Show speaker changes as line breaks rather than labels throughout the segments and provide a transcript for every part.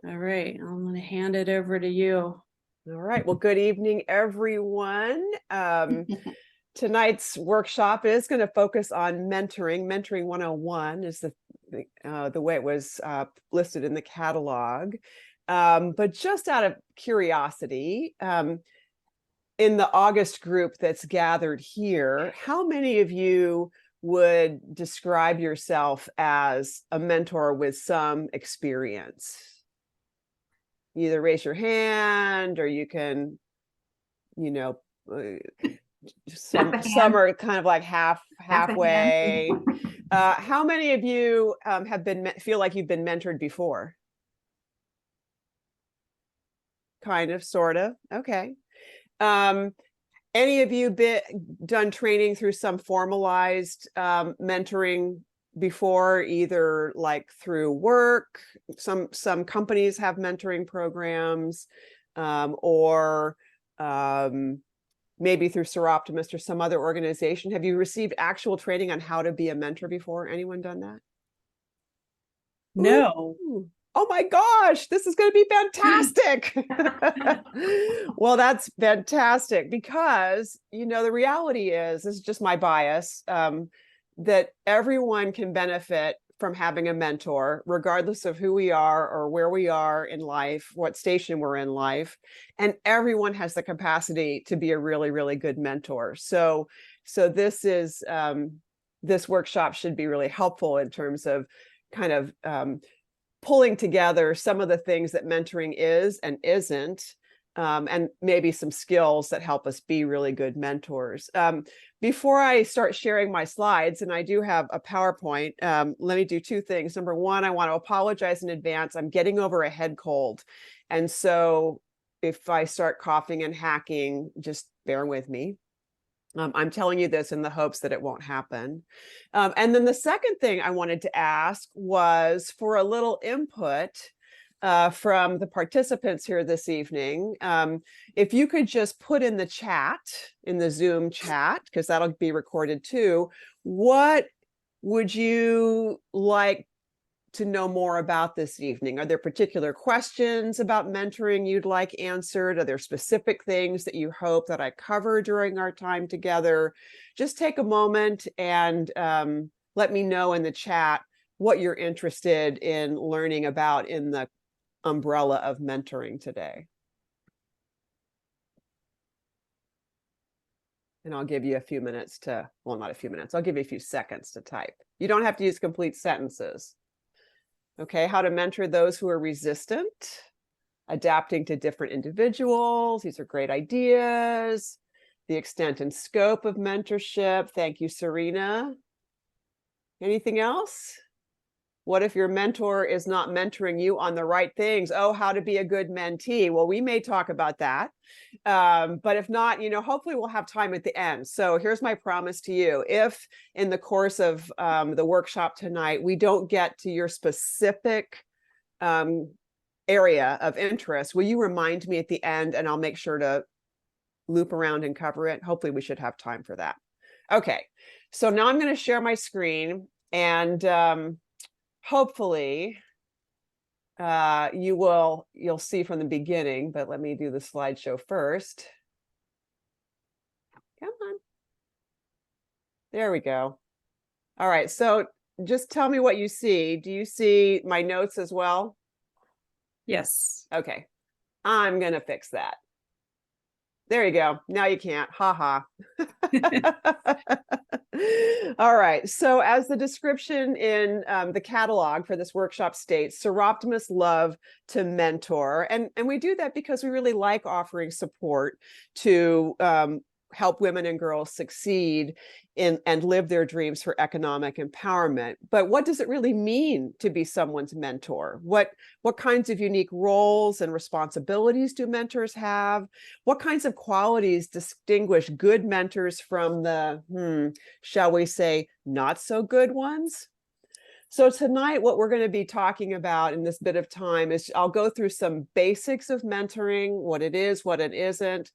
All right, I'm going to hand it over to you.
All right. Well, good evening, everyone. Tonight's workshop is going to focus on mentoring. Mentoring 101 is the way it was listed in the catalog. But just out of curiosity, in the August group that's gathered here, how many of you would describe yourself as a mentor with some experience? Either raise your hand, or you can, you know, some are kind of like halfway. How many of you feel like you've been mentored before? Kind of, sort of. Okay. Any of you done training through some formalized mentoring before, either like through work? Some companies have mentoring programs, or maybe through Seroptimist or some other organization. Have you received actual training on how to be a mentor before? Anyone done that?
No.
Ooh. Oh my gosh, this is going to be fantastic. Well, that's fantastic because, the reality is, this is just my bias, that everyone can benefit from having a mentor, regardless of who we are or where we are in life, what station we're in life. And everyone has the capacity to be a really, really good mentor. So this workshop should be really helpful in terms of kind of pulling together some of the things that mentoring is and isn't, and maybe some skills that help us be really good mentors. Before I start sharing my slides, and I do have a PowerPoint, let me do two things. Number one, I want to apologize in advance. I'm getting over a head cold. And so if I start coughing and hacking, just bear with me. I'm telling you this in the hopes that it won't happen. And then the second thing I wanted to ask was for a little input from the participants here this evening. If you could just put in the chat, in the Zoom chat, because that'll be recorded too, what would you like to know more about this evening? Are there particular questions about mentoring you'd like answered? Are there specific things that you hope that I cover during our time together? Just take a moment and let me know in the chat what you're interested in learning about in the umbrella of mentoring today. And I'll give you a few minutes to, well, not a few minutes, I'll give you a few seconds to type. You don't have to use complete sentences. Okay, how to mentor those who are resistant, adapting to different individuals. These are great ideas. The extent and scope of mentorship. Thank you, Serena. Anything else? What if your mentor is not mentoring you on the right things? Oh, how to be a good mentee. Well, we may talk about that. But if not, hopefully we'll have time at the end. So here's my promise to you. If in the course of the workshop tonight, we don't get to your specific area of interest, will you remind me at the end, and I'll make sure to loop around and cover it. Hopefully we should have time for that. Okay, so now I'm going to share my screen, and hopefully you'll see from the beginning, but let me do the slideshow first. Come on. There we go. All right, so just tell me what you see. Do you see my notes as well?
Yes.
Okay, I'm gonna fix that. There you go. Now you can't. Ha ha. All right. So as the description in the catalog for this workshop states, Seroptimists love to mentor. And we do that because we really like offering support to help women and girls succeed in and live their dreams for economic empowerment. But what does it really mean to be someone's mentor? What kinds of unique roles and responsibilities do mentors have? What kinds of qualities distinguish good mentors from the, shall we say, not so good ones? So tonight, what we're going to be talking about in this bit of time is I'll go through some basics of mentoring, what it is, what it isn't.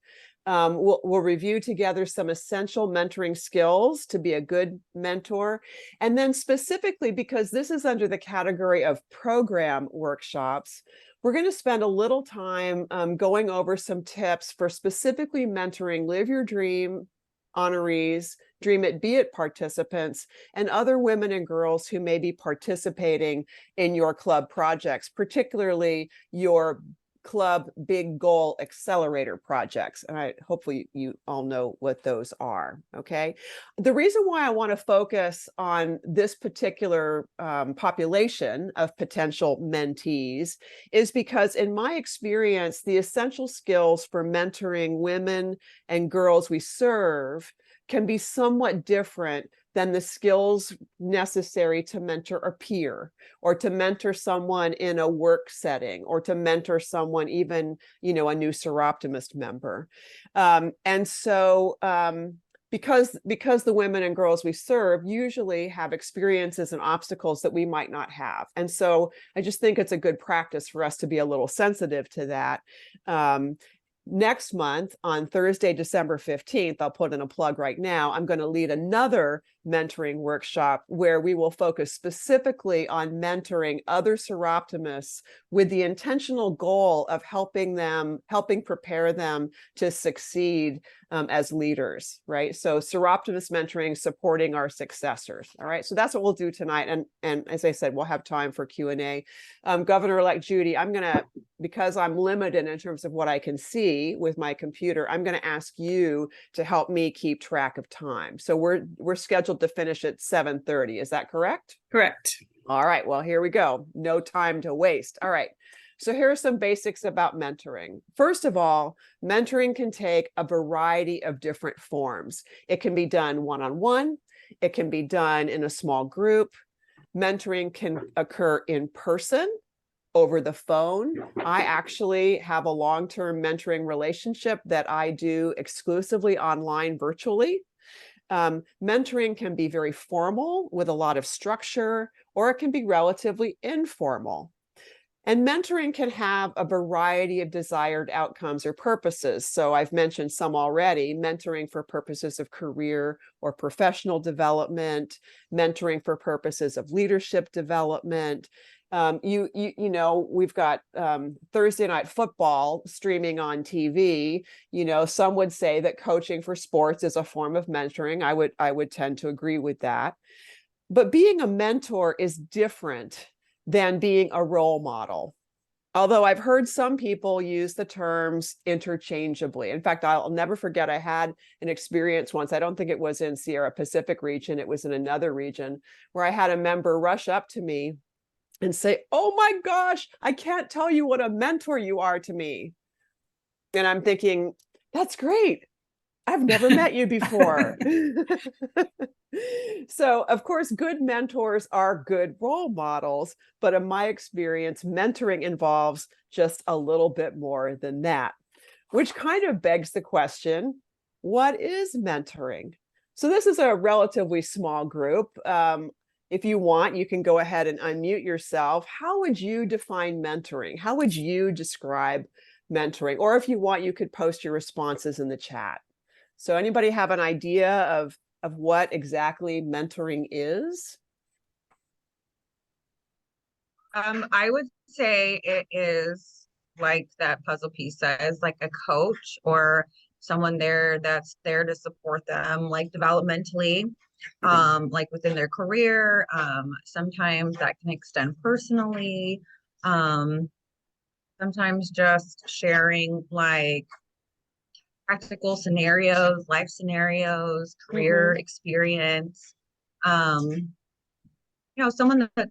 We'll review together some essential mentoring skills to be a good mentor. And then specifically, because this is under the category of program workshops, we're going to spend a little time going over some tips for specifically mentoring Live Your Dream honorees, Dream It, Be It participants, and other women and girls who may be participating in your club projects, particularly your club big goal accelerator projects. And hopefully you all know what those are. Okay. The reason why I want to focus on this particular population of potential mentees is because in my experience, the essential skills for mentoring women and girls we serve can be somewhat different than the skills necessary to mentor a peer or to mentor someone in a work setting or to mentor someone even, a new Seroptimist member. And so because the women and girls we serve usually have experiences and obstacles that we might not have. And so I just think it's a good practice for us to be a little sensitive to that. Next month on Thursday, December 15th, I'll put in a plug right now, I'm going to lead another mentoring workshop where we will focus specifically on mentoring other Seroptimists with the intentional goal of helping prepare them to succeed as leaders, right? So Seroptimist mentoring, supporting our successors. All right. So that's what we'll do tonight. And as I said, we'll have time for Q&A. Governor-elect Judy, because I'm limited in terms of what I can see with my computer, I'm going to ask you to help me keep track of time. So we're scheduled to finish at 7:30. Is that correct?
Correct.
All right. Well, here we go. No time to waste. All right. So here are some basics about mentoring. First of all, mentoring can take a variety of different forms. It can be done one-on-one. It can be done in a small group. Mentoring can occur in person, over the phone. I actually have a long-term mentoring relationship that I do exclusively online virtually. Mentoring can be very formal with a lot of structure, or it can be relatively informal. And mentoring can have a variety of desired outcomes or purposes. So I've mentioned some already: mentoring for purposes of career or professional development, mentoring for purposes of leadership development. We've got Thursday night football streaming on TV. Some would say that coaching for sports is a form of mentoring. I would tend to agree with that. But being a mentor is different than being a role model. Although I've heard some people use the terms interchangeably. In fact, I'll never forget, I had an experience once, I don't think it was in Sierra Pacific region, it was in another region, where I had a member rush up to me and say, "Oh my gosh, I can't tell you what a mentor you are to me." And I'm thinking, that's great. I've never met you before. So, of course, good mentors are good role models, but in my experience, mentoring involves just a little bit more than that, which kind of begs the question, what is mentoring? So this is a relatively small group. If you want, you can go ahead and unmute yourself. How would you define mentoring? How would you describe mentoring? Or if you want, you could post your responses in the chat. So anybody have an idea of what exactly mentoring is?
I would say it is like that puzzle piece says, like a coach or someone that's there to support them, like developmentally, like within their career. Sometimes that can extend personally. Sometimes just sharing like practical scenarios, life scenarios, career experience. Someone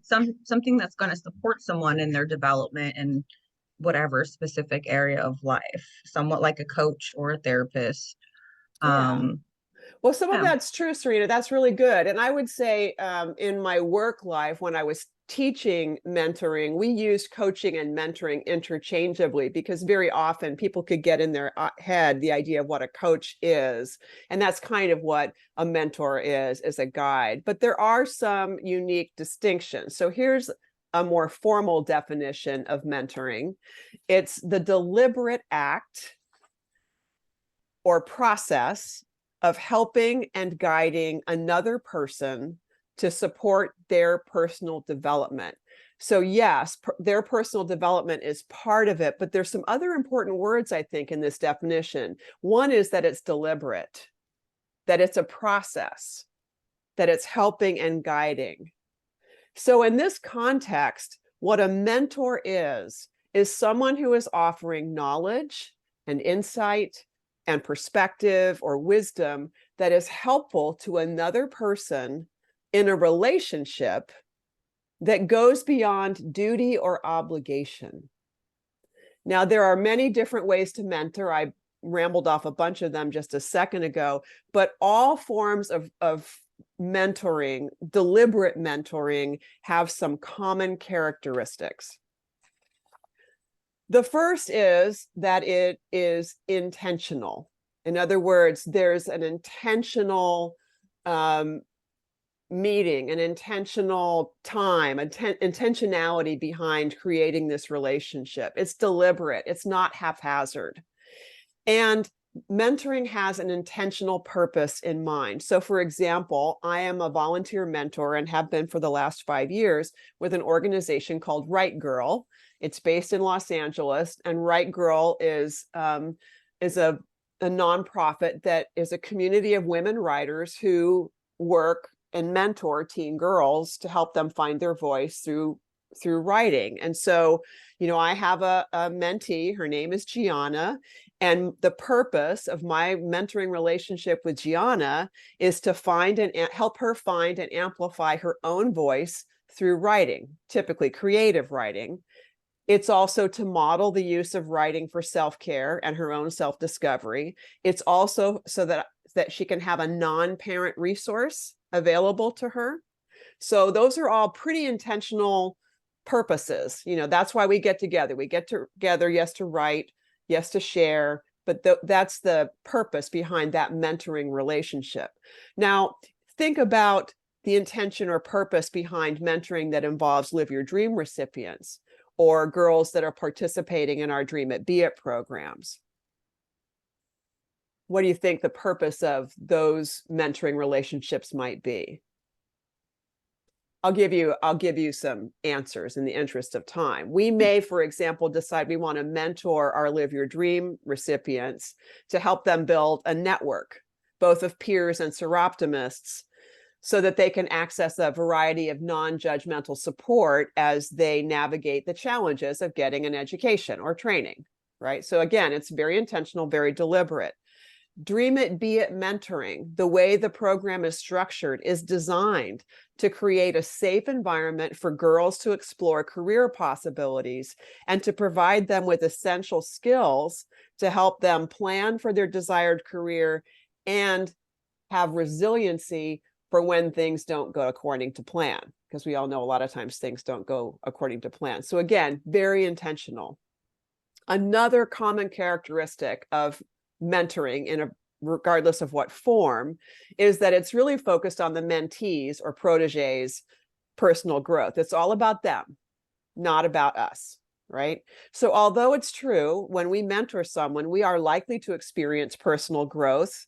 something that's going to support someone in their development in whatever specific area of life, somewhat like a coach or a therapist.
Yeah. Well, some of that's true, Serena. That's really good. And I would say in my work life, when I was teaching mentoring, we used coaching and mentoring interchangeably because very often people could get in their head the idea of what a coach is. And that's kind of what a mentor is a guide. But there are some unique distinctions. So here's a more formal definition of mentoring. It's the deliberate act or process of helping and guiding another person to support their personal development. So yes, their personal development is part of it, but there's some other important words, I think, in this definition. One is that it's deliberate, that it's a process, that it's helping and guiding. So in this context, what a mentor is someone who is offering knowledge and insight and perspective or wisdom that is helpful to another person in a relationship that goes beyond duty or obligation. Now, there are many different ways to mentor. I rambled off a bunch of them just a second ago, but all forms of mentoring, deliberate mentoring, have some common characteristics. The first is that it is intentional. In other words, there's an intentional meeting, an intentional time, intentionality behind creating this relationship. It's deliberate, it's not haphazard. And mentoring has an intentional purpose in mind. So for example, I am a volunteer mentor and have been for the last 5 years with an organization called Right Girl. It's based in Los Angeles, and Right Girl is a nonprofit that is a community of women writers who work and mentor teen girls to help them find their voice through writing. And so, I have a mentee, her name is Gianna, and the purpose of my mentoring relationship with Gianna is to find and help her find and amplify her own voice through writing, typically creative writing. It's also to model the use of writing for self-care and her own self-discovery. It's also so that she can have a non-parent resource available to her. So those are all pretty intentional purposes. That's why we get together. We get together, yes, to write, yes, to share, but that's the purpose behind that mentoring relationship. Now, think about the intention or purpose behind mentoring that involves Live Your Dream recipients or girls that are participating in our Dream It, Be It programs. What do you think the purpose of those mentoring relationships might be? I'll give you some answers in the interest of time. We may, for example, decide we want to mentor our Live Your Dream recipients to help them build a network, both of peers and seroptimists, so that they can access a variety of non-judgmental support as they navigate the challenges of getting an education or training, right? So again, it's very intentional, very deliberate. Dream It, Be It mentoring, the way the program is structured, is designed to create a safe environment for girls to explore career possibilities and to provide them with essential skills to help them plan for their desired career and have resiliency for when things don't go according to plan, because we all know a lot of times things don't go according to plan. So again, very intentional. Another common characteristic of mentoring, regardless of what form, is that it's really focused on the mentees or proteges' personal growth. It's all about them, not about us, right? So although it's true, when we mentor someone, we are likely to experience personal growth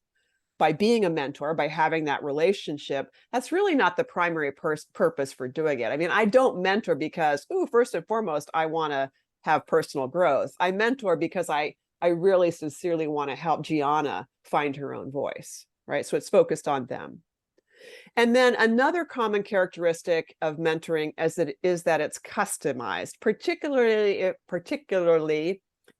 by being a mentor, by having that relationship. That's really not the primary purpose for doing it. I mean, I don't mentor because, first and foremost, I want to have personal growth. I mentor because I really sincerely want to help Gianna find her own voice, right? So it's focused on them. And then another common characteristic of mentoring is that it's customized, particularly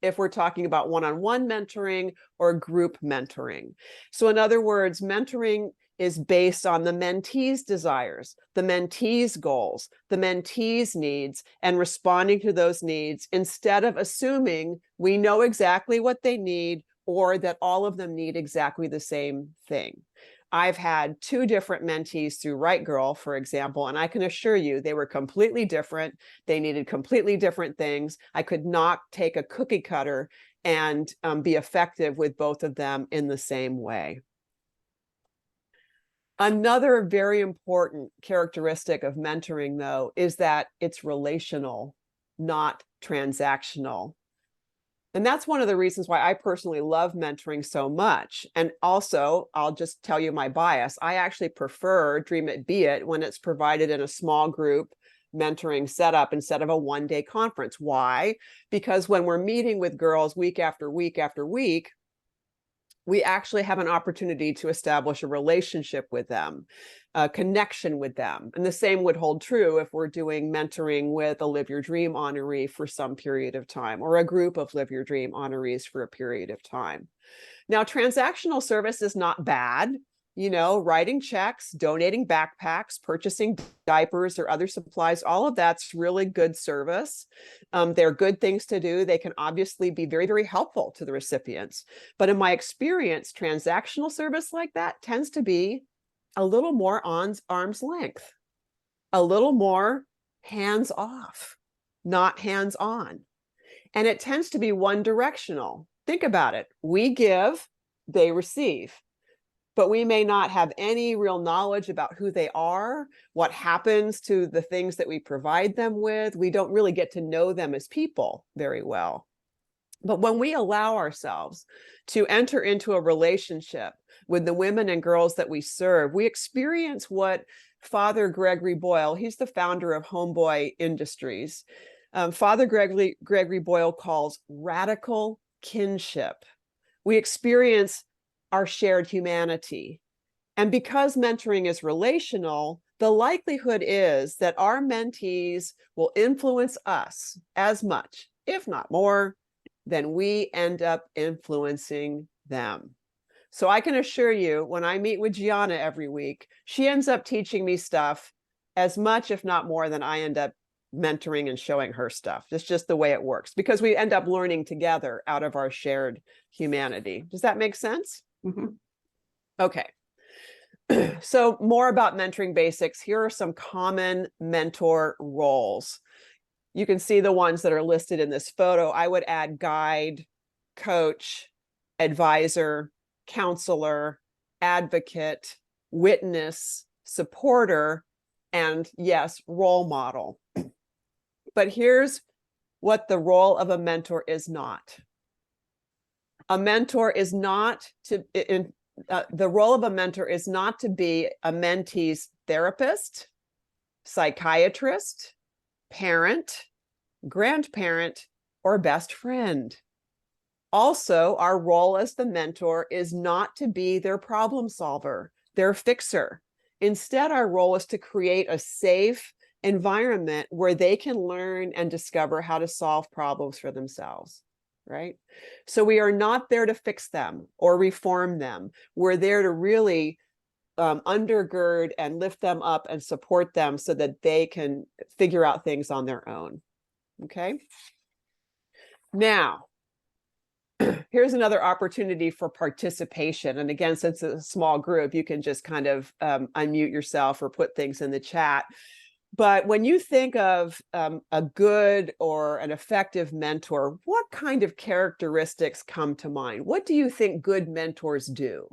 if we're talking about one-on-one mentoring or group mentoring. So in other words, mentoring is based on the mentee's desires, the mentee's goals, the mentee's needs, and responding to those needs instead of assuming we know exactly what they need or that all of them need exactly the same thing. I've had 2 different mentees through Right Girl, for example, and I can assure you they were completely different. They needed completely different things. I could not take a cookie cutter and be effective with both of them in the same way. Another very important characteristic of mentoring, though, is that it's relational, not transactional. And that's one of the reasons why I personally love mentoring so much. And also, I'll just tell you my bias. I actually prefer Dream It, Be It when it's provided in a small group mentoring setup instead of a one-day conference. Why? Because when we're meeting with girls week after week after week, we actually have an opportunity to establish a relationship with them, a connection with them. And the same would hold true if we're doing mentoring with a Live Your Dream honoree for some period of time, or a group of Live Your Dream honorees for a period of time. Now, transactional service is not bad. You know, writing checks, donating backpacks, purchasing diapers or other supplies, all of that's really good service. They're good things to do. They can obviously be very, very helpful to the recipients. But in my experience, transactional service like that tends to be a little more on arm's length, a little more hands off, not hands on. And it tends to be one directional. Think about it. We give, they receive. But we may not have any real knowledge about who they are, what happens to the things that we provide them with. We don't really get to know them as people very well. But when we allow ourselves to enter into a relationship with the women and girls that we serve, we experience what Father Gregory Boyle, he's the founder of Homeboy Industries, Father Gregory Boyle calls radical kinship. We experience our shared humanity. And because mentoring is relational, the likelihood is that our mentees will influence us as much, if not more, than we end up influencing them. So I can assure you, when I meet with Gianna every week, she ends up teaching me stuff as much, if not more, than I end up mentoring and showing her stuff. It's just the way it works, because we end up learning together out of our shared humanity. Does that make sense?
Mm-hmm.
Okay. So more about mentoring basics. Here are some common mentor roles. You can see the ones that are listed in this photo. I would add guide, coach, advisor, counselor, advocate, witness, supporter, and yes, role model. But here's what the role of a mentor is not. A mentor is not to, the role of a mentor is not to be a mentee's therapist, psychiatrist, parent, grandparent, or best friend. Also, our role as the mentor is not to be their problem solver, their fixer. Instead, our role is to create a safe environment where they can learn and discover how to solve problems for themselves. Right? So we are not there to fix them or reform them. We're there to really undergird and lift them up and support them so that they can figure out things on their own. Okay. Now, here's another opportunity for participation. And again, since it's a small group, you can just kind of unmute yourself or put things in the chat. But when you think of a good or an effective mentor, what kind of characteristics come to mind? What do you think good mentors do?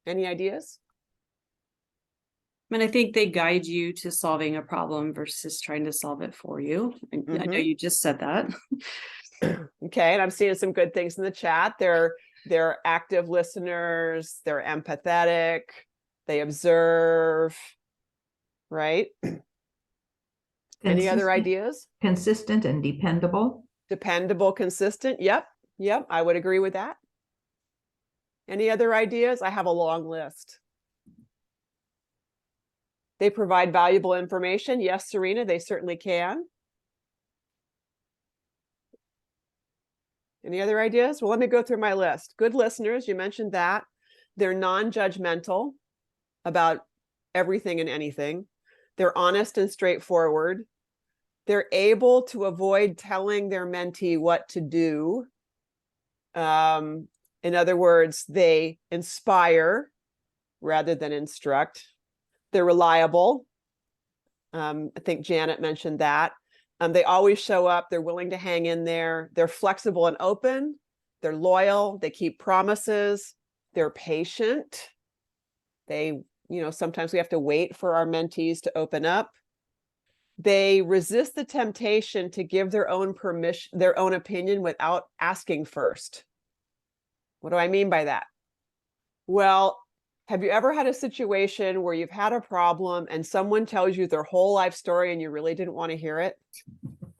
Any ideas?
I mean, I think they guide you to solving a problem versus trying to solve it for you. I know you just said that.
Okay, and I'm seeing some good things in the chat. They're active listeners, they're empathetic, they observe, right? Any other ideas?
Consistent and dependable.
Dependable, consistent. Yep, I would agree with that. Any other ideas? I have a long list. They provide valuable information. Yes, Serena, they certainly can. Any other ideas? Well, let me go through my list. Good listeners, you mentioned that. They're non-judgmental about everything and anything. They're honest and straightforward. They're able to avoid telling their mentee what to do. In other words, they inspire rather than instruct. They're reliable. I think Janet mentioned that. They always show up. They're willing to hang in there. They're flexible and open. They're loyal. They keep promises. They're patient. They, sometimes we have to wait for our mentees to open up. They resist the temptation to give their own opinion without asking first. What do I mean by that? Well, Have you ever had a situation where you've had a problem and someone tells you their whole life story and you really didn't want to hear it?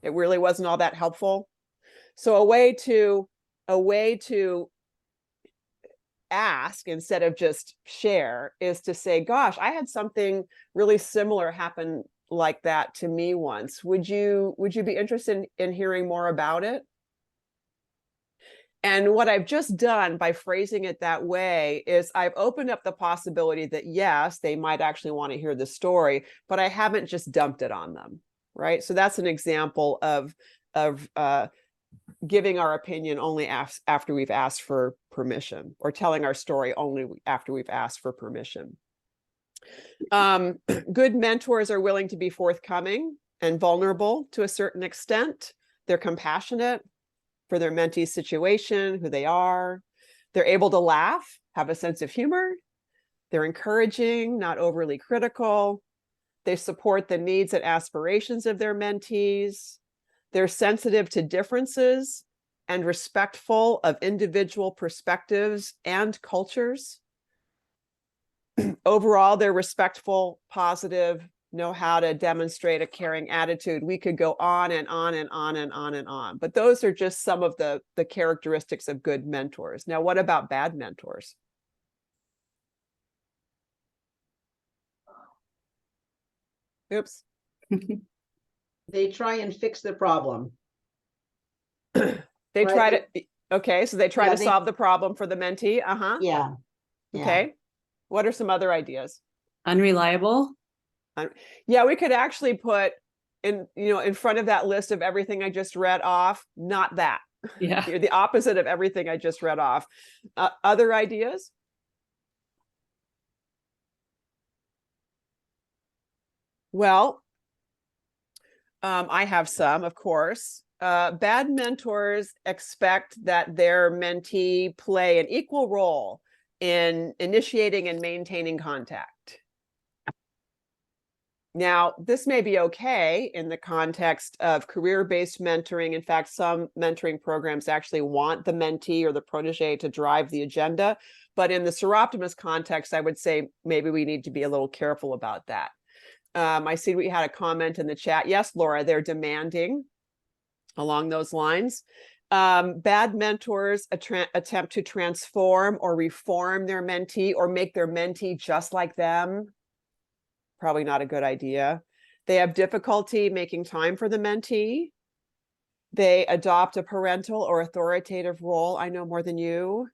It really wasn't all that helpful. So a way to ask instead of just share is to say, gosh, I had something really similar happen like that to me once. Would you be interested in hearing more about it? And what I've just done by phrasing it that way is I've opened up the possibility that yes, they might actually want to hear the story, but I haven't just dumped it on them, right? So that's an example of giving our opinion only after we've asked for permission, or telling our story only after we've asked for permission. Good mentors are willing to be forthcoming and vulnerable to a certain extent. They're compassionate for their mentee's situation, who they are. They're able to laugh, have a sense of humor. They're encouraging, not overly critical. They support the needs and aspirations of their mentees. They're sensitive to differences and respectful of individual perspectives and cultures. Overall, they're respectful, positive, know how to demonstrate a caring attitude. We could go on and on and on and on and on, but those are just some of the characteristics of good mentors. Now, what about bad mentors? Oops.
They try and fix the problem.
They try to, okay, so they try to solve the problem for the mentee.
Yeah.
Okay. What are some other ideas?
Unreliable.
Yeah, we could actually put in front of that list of everything I just read off, not that.
Yeah.
You're the opposite of everything I just read off. Other ideas? Well, I have some, of course. Bad mentors expect that their mentee play an equal role in initiating and maintaining contact. Now, this may be okay in the context of career-based mentoring. In fact, some mentoring programs actually want the mentee or the protege to drive the agenda. But in the Seroptimus context, I would say maybe we need to be a little careful about that. I see we had a comment in the chat. Yes, Laura, they're demanding along those lines. Bad mentors attempt to transform or reform their mentee or make their mentee just like them. Probably not a good idea. They have difficulty making time for the mentee. They adopt a parental or authoritative role. I know more than you.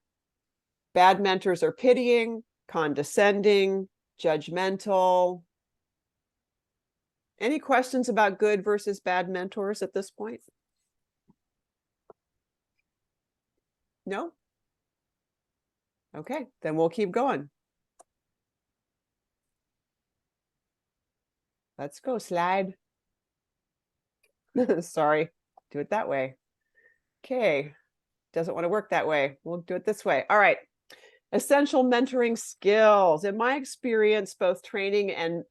Bad mentors are pitying, condescending, judgmental. Any questions about good versus bad mentors at this point? No? Okay, then we'll keep going. Let's go, slide. Sorry, do it that way. Okay, doesn't want to work that way. We'll do it this way. All right. Essential mentoring skills. In my experience, both training and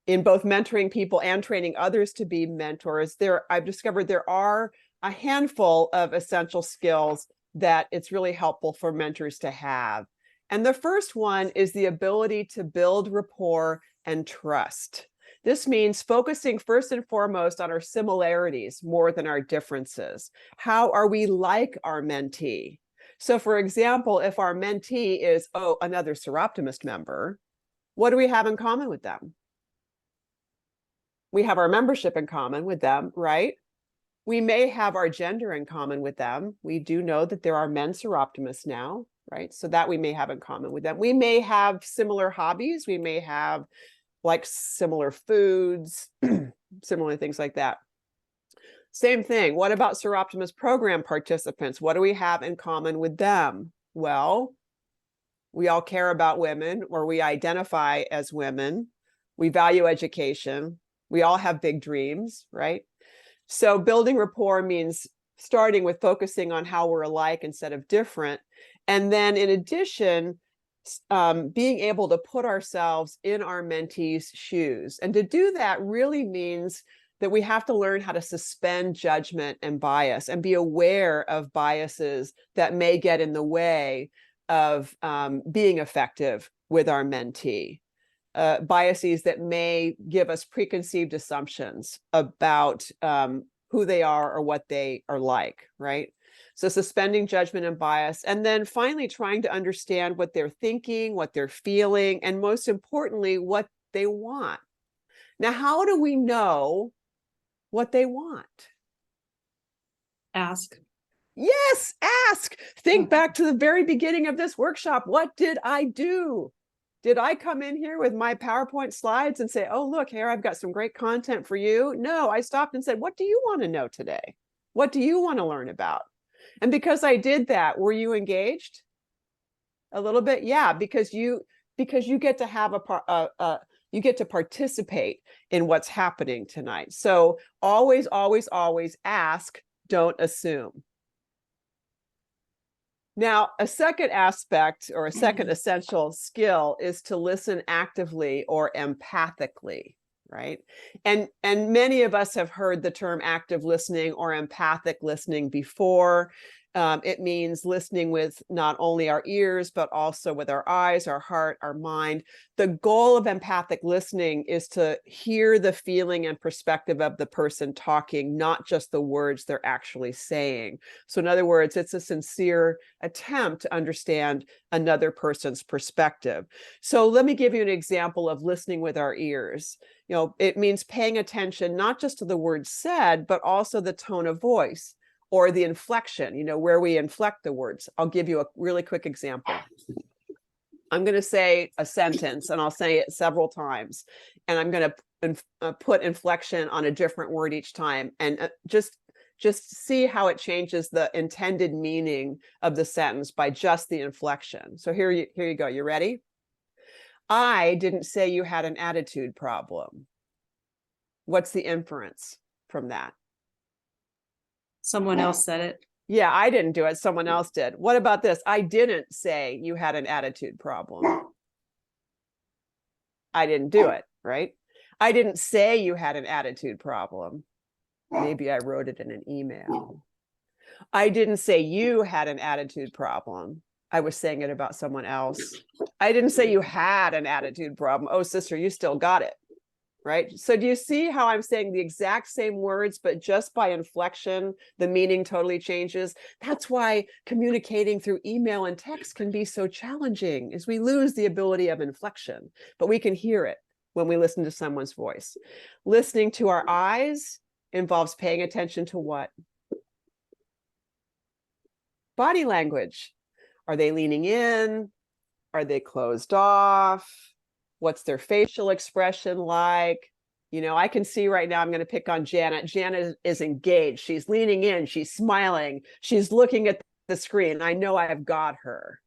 in both mentoring people and training others to be mentors, I've discovered there are a handful of essential skills that it's really helpful for mentors to have. And the first one is the ability to build rapport and trust. This means focusing first and foremost on our similarities more than our differences. How are we like our mentee? So for example, if our mentee is, another Seroptimist member, what do we have in common with them? We have our membership in common with them, right? We may have our gender in common with them. We do know that there are men Seroptimists now, right? So that we may have in common with them. We may have similar hobbies. We may have like similar foods, similar things like that. Same thing. What about Seroptimus program participants? What do we have in common with them? Well, we all care about women, or we identify as women. We value education. We all have big dreams, right? So building rapport means starting with focusing on how we're alike instead of different. And then in addition, being able to put ourselves in our mentee's shoes. And to do that really means that we have to learn how to suspend judgment and bias and be aware of biases that may get in the way of being effective with our mentee. Biases that may give us preconceived assumptions about who they are or what they are like, right? So suspending judgment and bias, and then finally trying to understand what they're thinking, what they're feeling, and most importantly, what they want. Now, how do we know what they want?
Ask.
Yes, ask. Think back to the very beginning of this workshop. What did I do? Did I come in here with my PowerPoint slides and say, oh, look, here, I've got some great content for you? No, I stopped and said, what do you want to know today? What do you want to learn about? And because I did that, were you engaged? A little bit? Yeah, because you get to have you get to participate in what's happening tonight. So always, always, always ask, don't assume. Now, a second aspect or a second essential skill is to listen actively or empathically, right? And many of us have heard the term active listening or empathic listening before. It means listening with not only our ears, but also with our eyes, our heart, our mind. The goal of empathic listening is to hear the feeling and perspective of the person talking, not just the words they're actually saying. So in other words, it's a sincere attempt to understand another person's perspective. So let me give you an example of listening with our ears. You know, it means paying attention, not just to the words said, but also the tone of voice, or the inflection, you know, where we inflect the words. I'll give you a really quick example. I'm going to say a sentence and I'll say it several times. And I'm going to put inflection on a different word each time. And just see how it changes the intended meaning of the sentence by just the inflection. So here you go. You ready? I didn't say you had an attitude problem. What's the inference from that?
Someone else said it.
Yeah, I didn't do it. Someone else did. What about this? I didn't say you had an attitude problem. I didn't do it, right? I didn't say you had an attitude problem. Maybe I wrote it in an email. I didn't say you had an attitude problem. I was saying it about someone else. I didn't say you had an attitude problem. Oh, sister, you still got it. Right? So do you see how I'm saying the exact same words, but just by inflection, the meaning totally changes? That's why communicating through email and text can be so challenging, is we lose the ability of inflection, but we can hear it when we listen to someone's voice. Listening to our eyes involves paying attention to what? Body language. Are they leaning in? Are they closed off? What's their facial expression like? You know, I can see right now, I'm going to pick on Janet. Janet is engaged. She's leaning in. She's smiling. She's looking at the screen. I know I have got her.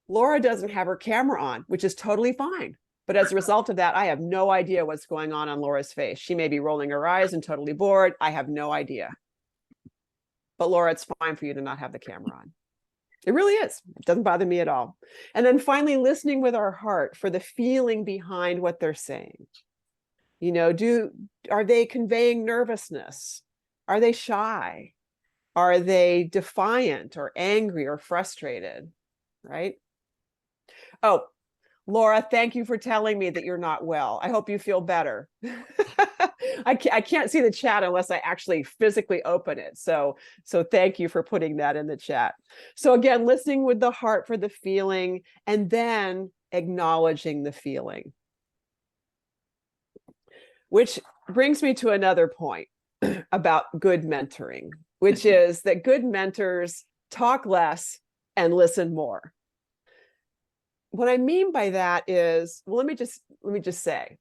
Laura doesn't have her camera on, which is totally fine. But as a result of that, I have no idea what's going on Laura's face. She may be rolling her eyes and totally bored. I have no idea. But Laura, it's fine for you to not have the camera on. It really is. It doesn't bother me at all. And then finally, listening with our heart for the feeling behind what they're saying. You know, are they conveying nervousness? Are they shy? Are they defiant or angry or frustrated? Right? Oh, Laura, thank you for telling me that you're not well. I hope you feel better. I can't see the chat unless I actually physically open it. So thank you for putting that in the chat. So again, listening with the heart for the feeling and then acknowledging the feeling. Which brings me to another point about good mentoring, which is that good mentors talk less and listen more. What I mean by that is, well, let me just say,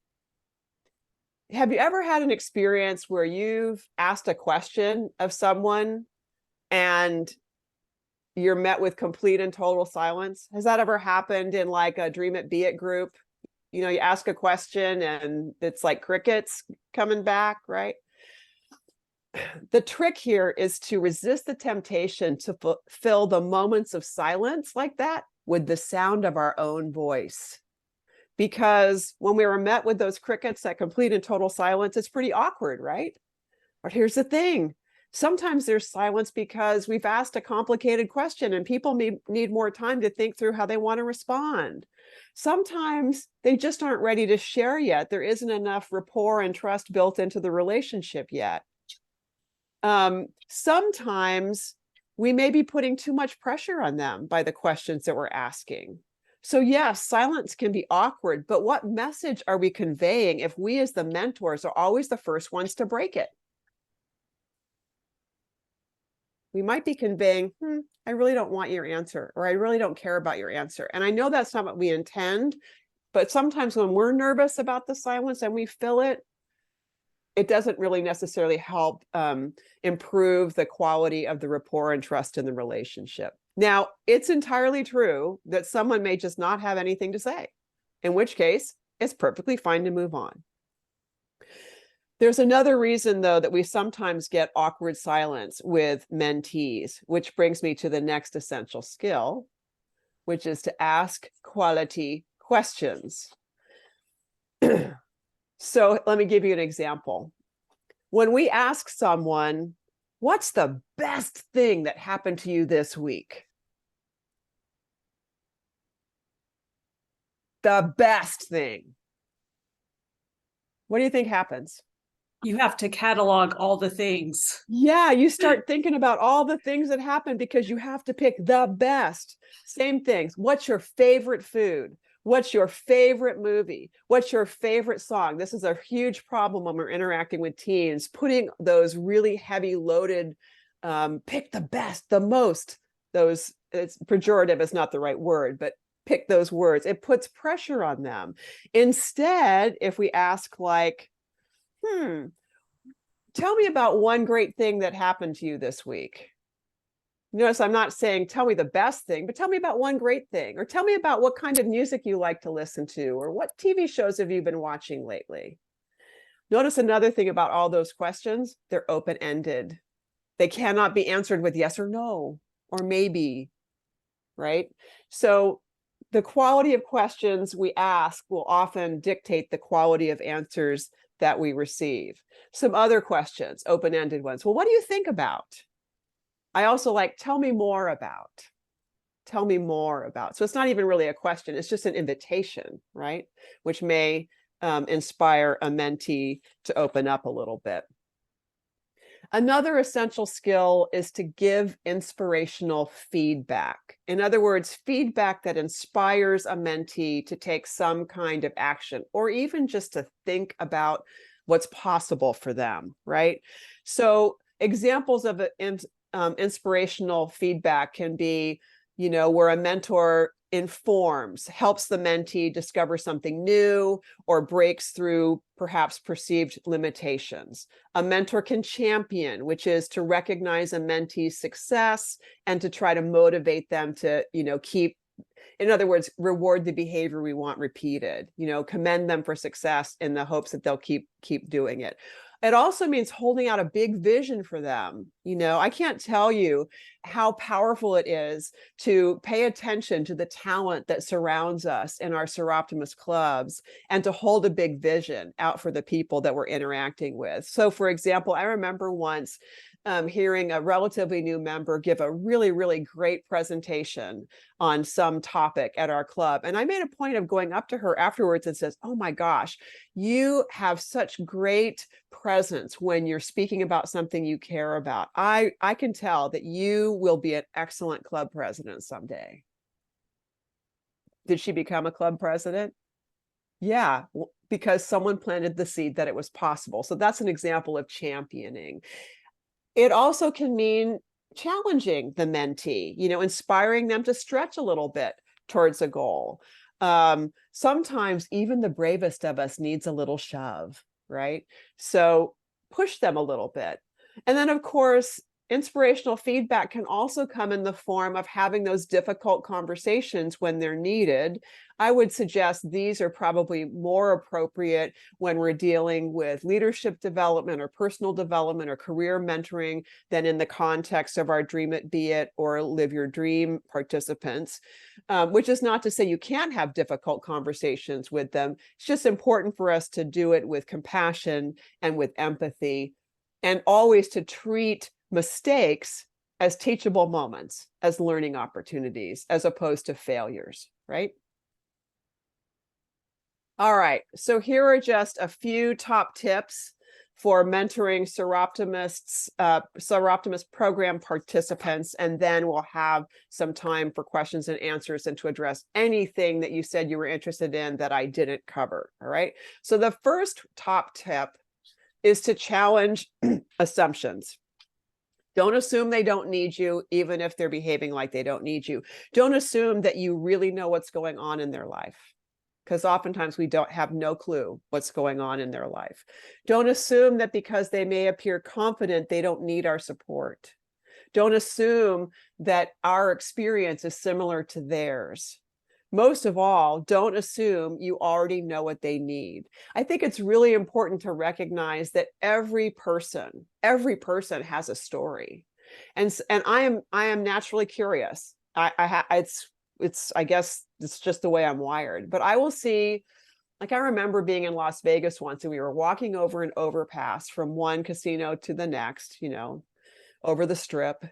have you ever had an experience where you've asked a question of someone and you're met with complete and total silence? Has that ever happened in like a Dream It, Be It group? You know, you ask a question and it's like crickets coming back, right? The trick here is to resist the temptation to fill the moments of silence like that with the sound of our own voice. Because when we were met with those crickets, that complete and total silence, it's pretty awkward, right? But here's the thing. Sometimes there's silence because we've asked a complicated question and people need more time to think through how they want to respond. Sometimes they just aren't ready to share yet. There isn't enough rapport and trust built into the relationship yet. Sometimes we may be putting too much pressure on them by the questions that we're asking. So yes, silence can be awkward, but what message are we conveying if we as the mentors are always the first ones to break it? We might be conveying, I really don't want your answer, or I really don't care about your answer. And I know that's not what we intend, but sometimes when we're nervous about the silence and we fill it, it doesn't really necessarily help improve the quality of the rapport and trust in the relationship. Now, it's entirely true that someone may just not have anything to say, in which case it's perfectly fine to move on. There's another reason, though, that we sometimes get awkward silence with mentees, which brings me to the next essential skill, which is to ask quality questions. So let me give you an example. When we ask someone, what's the best thing that happened to you this week? The best thing. What do you think happens?
You have to catalog all the things.
Yeah, you start thinking about all the things that happened because you have to pick the best. Same things. What's your favorite food? What's your favorite movie? What's your favorite song? This is a huge problem when we're interacting with teens, putting those really heavy loaded, pick the best, the most, those, it's pejorative is not the right word, but pick those words. It puts pressure on them. Instead, if we ask like, tell me about one great thing that happened to you this week. Notice I'm not saying tell me the best thing, but tell me about one great thing, or tell me about what kind of music you like to listen to, or what TV shows have you been watching lately. Notice another thing about all those questions, they're open-ended. They cannot be answered with yes or no, or maybe, right? So the quality of questions we ask will often dictate the quality of answers that we receive. Some other questions, open-ended ones. Well, what do you think about? I also like, tell me more about. Tell me more about. So it's not even really a question. It's just an invitation, right? Which may inspire a mentee to open up a little bit. Another essential skill is to give inspirational feedback. In other words, feedback that inspires a mentee to take some kind of action, or even just to think about what's possible for them, right? So examples of inspirational feedback can be, where a mentor informs, helps the mentee discover something new, or breaks through perhaps perceived limitations. A mentor can champion, which is to recognize a mentee's success and to try to motivate them to, keep, in other words, reward the behavior we want repeated, commend them for success in the hopes that they'll keep doing it. It also means holding out a big vision for them. I can't tell you how powerful it is to pay attention to the talent that surrounds us in our Seroptimus clubs and to hold a big vision out for the people that we're interacting with. So for example, I remember once hearing a relatively new member give a really, really great presentation on some topic at our club. And I made a point of going up to her afterwards and says, oh my gosh, you have such great presence when you're speaking about something you care about. I can tell that you will be an excellent club president someday. Did she become a club president? Yeah, because someone planted the seed that it was possible. So that's an example of championing. It also can mean challenging the mentee, inspiring them to stretch a little bit towards a goal. Sometimes even the bravest of us needs a little shove, right? So push them a little bit. And then, of course, inspirational feedback can also come in the form of having those difficult conversations when they're needed. I would suggest these are probably more appropriate when we're dealing with leadership development or personal development or career mentoring than in the context of our Dream It, Be It, or Live Your Dream participants, which is not to say you can't have difficult conversations with them. It's just important for us to do it with compassion and with empathy, and always to treat mistakes as teachable moments, as learning opportunities, as opposed to failures, right? All right, so here are just a few top tips for mentoring Soroptimist program participants, and then we'll have some time for questions and answers and to address anything that you said you were interested in that I didn't cover, all right? So the first top tip is to challenge assumptions. Don't assume they don't need you, even if they're behaving like they don't need you. Don't assume that you really know what's going on in their life, because oftentimes we don't have no clue what's going on in their life. Don't assume that because they may appear confident, they don't need our support. Don't assume that our experience is similar to theirs. Most of all, don't assume you already know what they need. I think it's really important to recognize that every person has a story. And I am naturally curious. I guess it's just the way I'm wired, but I will see, like, I remember being in Las Vegas once and we were walking over an overpass from one casino to the next, over the strip.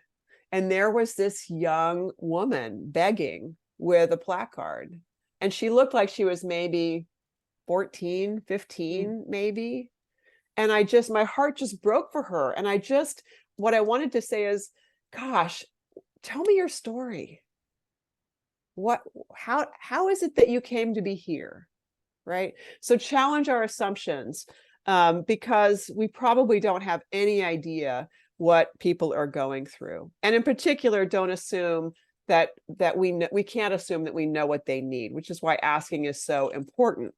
And there was this young woman begging with a placard. And she looked like she was maybe 14, 15, maybe. And my heart just broke for her. And what I wanted to say is, gosh, tell me your story. How is it that you came to be here? Right? So challenge our assumptions, because we probably don't have any idea what people are going through. And in particular, don't assume that we can't assume that we know what they need, which is why asking is so important.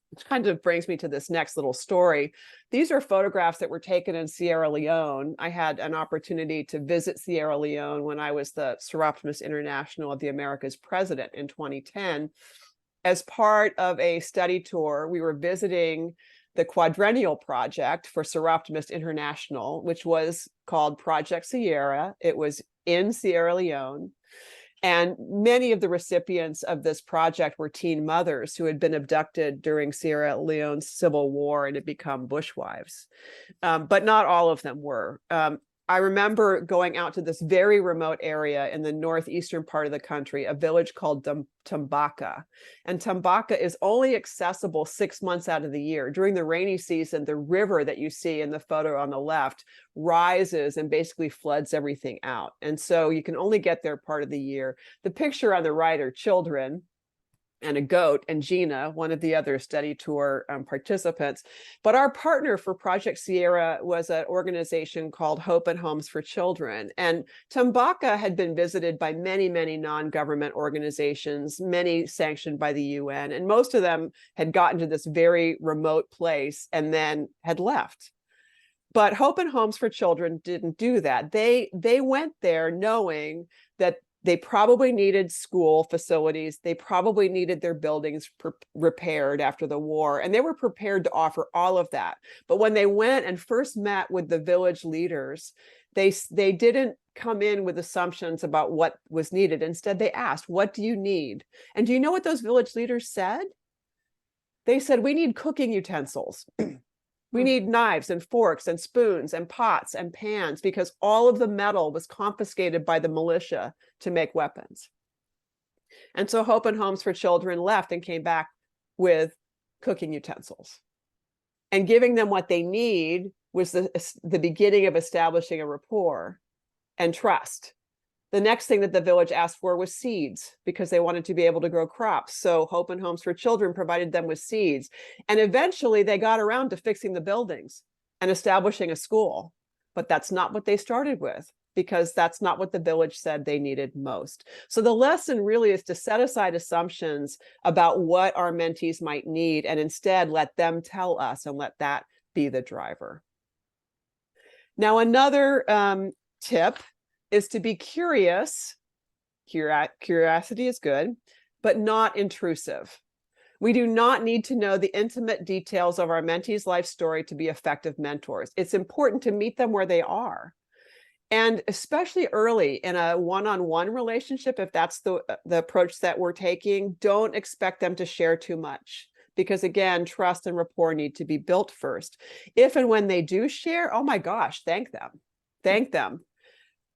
Which kind of brings me to this next little story. These are photographs that were taken in Sierra Leone. I had an opportunity to visit Sierra Leone when I was the Soroptimist International of the Americas president in 2010. As part of a study tour, we were visiting the quadrennial project for Soroptimist International, which was called Project Sierra. It was in Sierra Leone. And many of the recipients of this project were teen mothers who had been abducted during Sierra Leone's civil war and had become bushwives. But not all of them were. I remember going out to this very remote area in the northeastern part of the country, a village called Tumbaka. And Tumbaka is only accessible 6 months out of the year. During the rainy season, the river that you see in the photo on the left rises and basically floods everything out. And so you can only get there part of the year. The picture on the right are children and a goat, and Gina, one of the other study tour participants. But our partner for Project Sierra was an organization called Hope and Homes for Children. And Tumbaka had been visited by many, many non-government organizations, many sanctioned by the UN, and most of them had gotten to this very remote place and then had left. But Hope and Homes for Children didn't do that. They went there knowing that they probably needed school facilities. They probably needed their buildings repaired after the war, and they were prepared to offer all of that. But when they went and first met with the village leaders, they didn't come in with assumptions about what was needed. Instead, they asked, "What do you need?" And do you know what those village leaders said? They said, "We need cooking utensils." We need knives and forks and spoons and pots and pans, because all of the metal was confiscated by the militia to make weapons. And so Hope and Homes for Children left and came back with cooking utensils. And giving them what they need was the beginning of establishing a rapport and trust. The next thing that the village asked for was seeds, because they wanted to be able to grow crops. So Hope and Homes for Children provided them with seeds. And eventually they got around to fixing the buildings and establishing a school. But that's not what they started with, because that's not what the village said they needed most. So the lesson really is to set aside assumptions about what our mentees might need, and instead let them tell us and let that be the driver. Now, another tip is to be curious. Curiosity is good, but not intrusive. We do not need to know the intimate details of our mentees' life story to be effective mentors. It's important to meet them where they are. And especially early in a one-on-one relationship, if that's the approach that we're taking, don't expect them to share too much. Because again, trust and rapport need to be built first. If and when they do share, oh my gosh, thank them. thank them.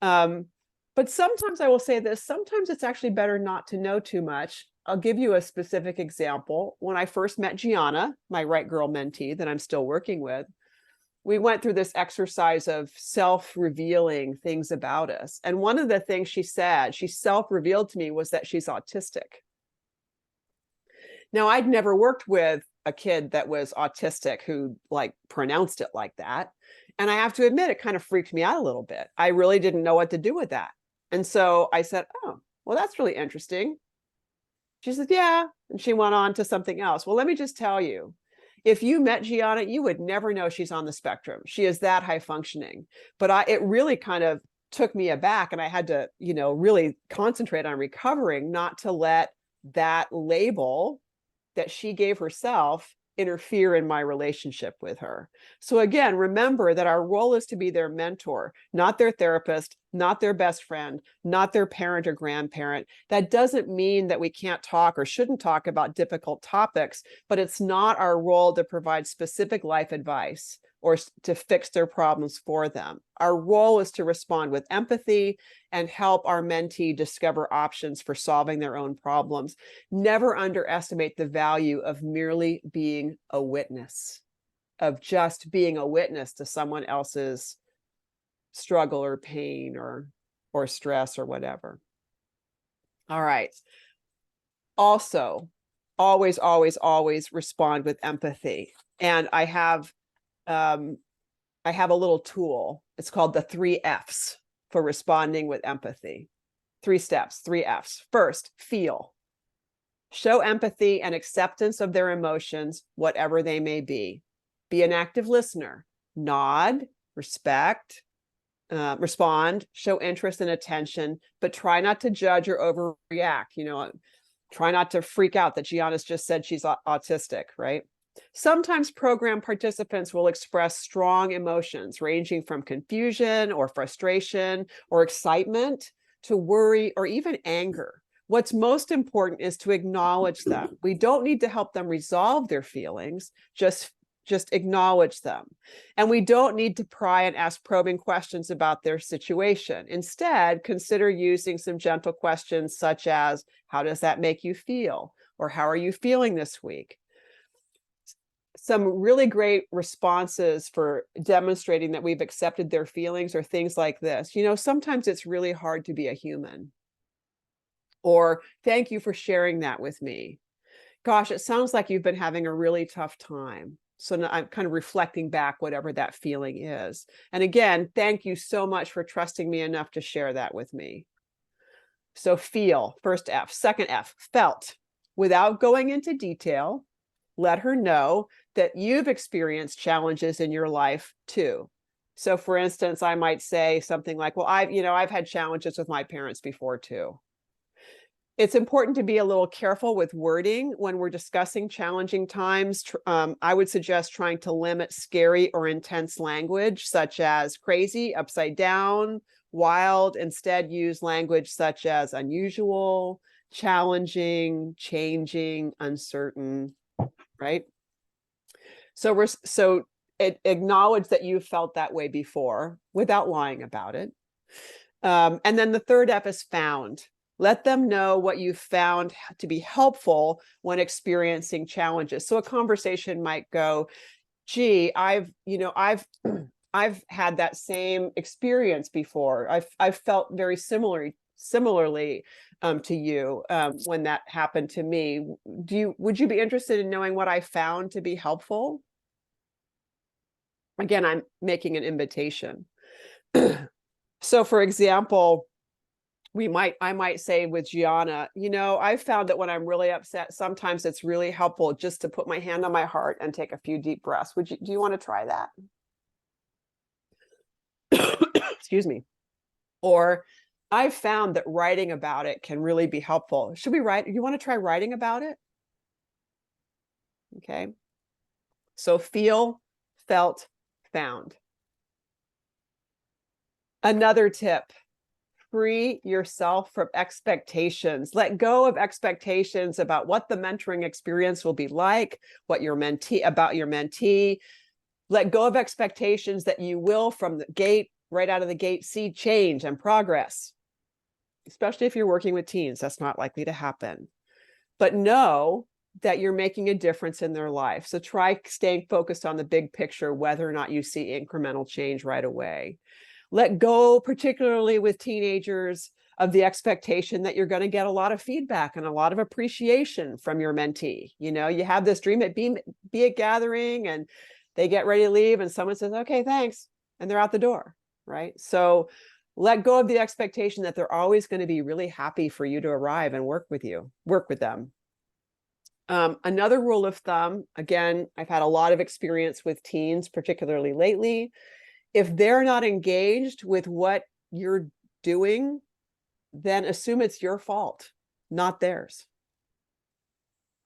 But sometimes I will say this, sometimes it's actually better not to know too much. I'll give you a specific example. When I first met Gianna, my Right Girl mentee that I'm still working with, we went through this exercise of self-revealing things about us. And one of the things she said, she self-revealed to me, was that she's autistic. Now, I'd never worked with a kid that was autistic who like pronounced it like that. And I have to admit, it kind of freaked me out a little bit. I really didn't know what to do with that. And so I said, oh, well, that's really interesting. She said, yeah. And she went on to something else. Well, let me just tell you, if you met Gianna, you would never know she's on the spectrum. She is that high functioning. But it really kind of took me aback, and I had to, really concentrate on recovering, not to let that label that she gave herself interfere in my relationship with her. So again, remember that our role is to be their mentor, not their therapist, not their best friend, not their parent or grandparent. That doesn't mean that we can't talk or shouldn't talk about difficult topics, but it's not our role to provide specific life advice or to fix their problems for them. Our role is to respond with empathy and help our mentee discover options for solving their own problems. Never underestimate the value of merely being a witness, of just being a witness to someone else's struggle or pain or stress or whatever. All right. Also, always, always, always respond with empathy. And I have a little tool. It's called the 3 F's for responding with empathy. 3 steps, 3 F's. First, feel. Show empathy and acceptance of their emotions, whatever they may be. Be an active listener. Nod, respect, respond, show interest and attention, but try not to judge or overreact. Try not to freak out that Gianna's just said she's autistic, right? Sometimes program participants will express strong emotions ranging from confusion or frustration or excitement to worry or even anger. What's most important is to acknowledge them. We don't need to help them resolve their feelings, just acknowledge them. And we don't need to pry and ask probing questions about their situation. Instead, consider using some gentle questions such as, how does that make you feel? Or how are you feeling this week? Some really great responses for demonstrating that we've accepted their feelings are things like this. Sometimes it's really hard to be a human. Or, thank you for sharing that with me. Gosh, it sounds like you've been having a really tough time. So now I'm kind of reflecting back whatever that feeling is. And again, thank you so much for trusting me enough to share that with me. So feel, first F. Second F, felt. Without going into detail, let her know that you've experienced challenges in your life too. So for instance, I might say something like, well, I've had challenges with my parents before too. It's important to be a little careful with wording when we're discussing challenging times. I would suggest trying to limit scary or intense language, such as crazy, upside down, wild. Instead, use language such as unusual, challenging, changing, uncertain, right? So acknowledge that you felt that way before without lying about it. And then the third F is found. Let them know what you found to be helpful when experiencing challenges. So a conversation might go, gee, I've had that same experience before. I've felt very similarly to you when that happened to me. Would you be interested in knowing what I found to be helpful? Again, I'm making an invitation. So for example, I might say with Gianna, I found that when I'm really upset, sometimes it's really helpful just to put my hand on my heart and take a few deep breaths. Do you want to try that? Excuse me. Or I've found that writing about it can really be helpful. Should we write? You want to try writing about it? Okay. So feel, felt, found. Another tip. Free yourself from expectations. Let go of expectations about what the mentoring experience will be like, about your mentee. Let go of expectations that you will from the gate right out of the gate see change and progress, especially if you're working with teens. That's not likely to happen. But know that you're making a difference in their life. So try staying focused on the big picture, whether or not you see incremental change right away. Let go, particularly with teenagers, of the expectation that you're going to get a lot of feedback and a lot of appreciation from your mentee. You know, you have this dream at be it gathering and they get ready to leave and someone says, okay, thanks. And they're out the door, right? So let go of the expectation that they're always going to be really happy for you to arrive and work with them. Another rule of thumb, again, I've had a lot of experience with teens, particularly lately. If they're not engaged with what you're doing, then assume it's your fault, not theirs.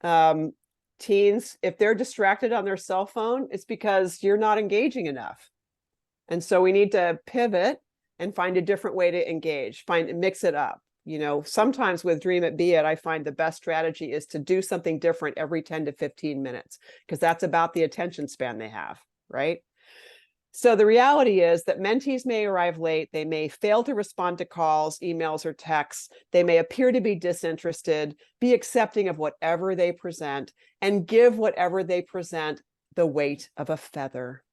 Teens, if they're distracted on their cell phone, it's because you're not engaging enough. And so we need to pivot and find a different way to engage, mix it up. You know, sometimes with Dream It, Be It, I find the best strategy is to do something different every 10 to 15 minutes, because that's about the attention span they have, right? So the reality is that mentees may arrive late. They may fail to respond to calls, emails, or texts. They may appear to be disinterested, be accepting of whatever they present, and give whatever they present the weight of a feather.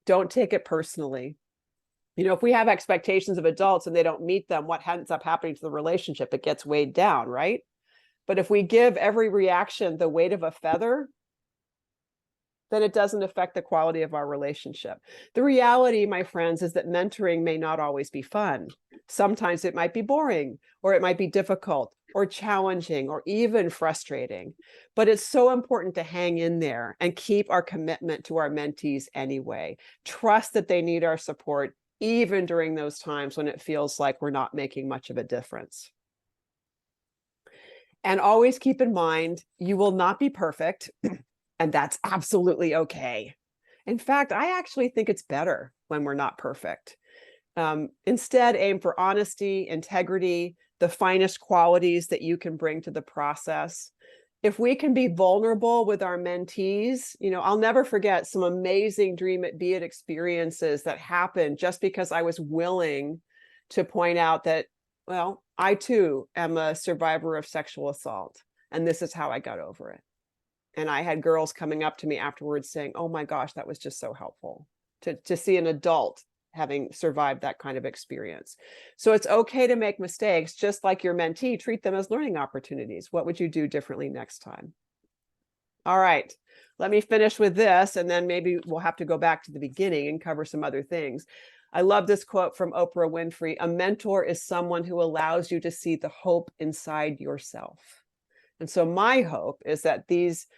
Don't take it personally. You know, if we have expectations of adults and they don't meet them, what ends up happening to the relationship? It gets weighed down, right? But if we give every reaction the weight of a feather, then it doesn't affect the quality of our relationship. The reality, my friends, is that mentoring may not always be fun. Sometimes it might be boring, or it might be difficult, or challenging, or even frustrating. But it's so important to hang in there and keep our commitment to our mentees anyway. Trust that they need our support, even during those times when it feels like we're not making much of a difference. And always keep in mind, you will not be perfect, and that's absolutely okay. In fact, I actually think it's better when we're not perfect. Instead, aim for honesty, integrity, the finest qualities that you can bring to the process. If we can be vulnerable with our mentees, you know, I'll never forget some amazing Dream It, Be It experiences that happened just because I was willing to point out that, well, I too am a survivor of sexual assault, and this is how I got over it. And I had girls coming up to me afterwards saying, oh my gosh, that was just so helpful to see an adult having survived that kind of experience. So it's okay to make mistakes, just like your mentee, treat them as learning opportunities. What would you do differently next time? All right, let me finish with this, and then maybe we'll have to go back to the beginning and cover some other things. I love this quote from Oprah Winfrey: a mentor is someone who allows you to see the hope inside yourself. And so my hope is that these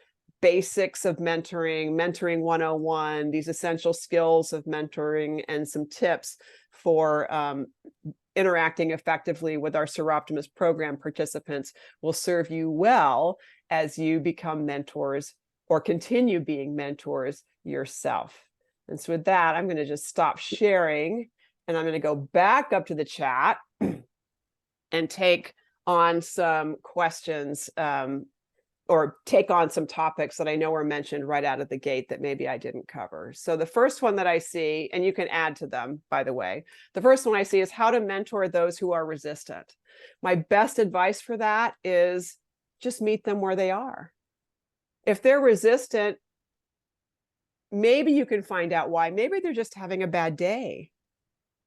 basics of mentoring 101, these essential skills of mentoring, and some tips for interacting effectively with our Seroptimus program participants will serve you well as you become mentors or continue being mentors yourself. And so with that, I'm going to just stop sharing, and I'm going to go back up to the chat and take on some questions, or take on some topics that I know were mentioned right out of the gate that maybe I didn't cover. So the first one that I see, and you can add to them, by the way, the first one I see is how to mentor those who are resistant. My best advice for that is just meet them where they are. If they're resistant, maybe you can find out why. Maybe they're just having a bad day.